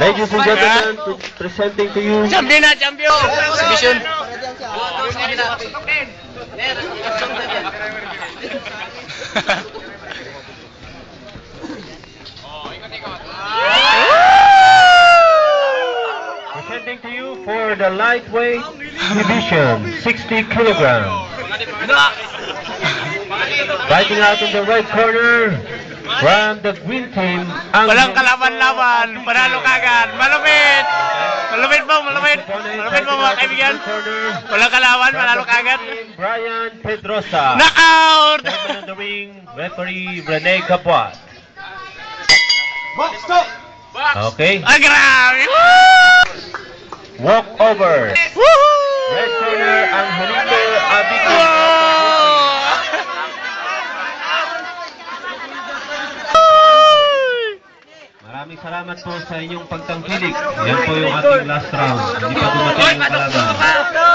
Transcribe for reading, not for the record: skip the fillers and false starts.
Ladies and gentlemen, presenting to you Champion na, champion! Exhibition. presenting to you for the lightweight division, 60 kilograms. Fighting out in the right corner from the green team. Walang kalaban-laban. Panalo kagad. Malupit! Malupit po, malupit. Malupit po mga kaibigan. Walang kalaban, panalo kagad. Brian Pedrosa. Knockout! Second on the ring, referee Rene Capuat. Okay, Ah, grabe! walk over. Woohoo! Red corner, Angelito Abico. Maraming salamat po sa inyong pagtangkilik. Yan po yung ating last round. Hindi pa dumating yung kalaban.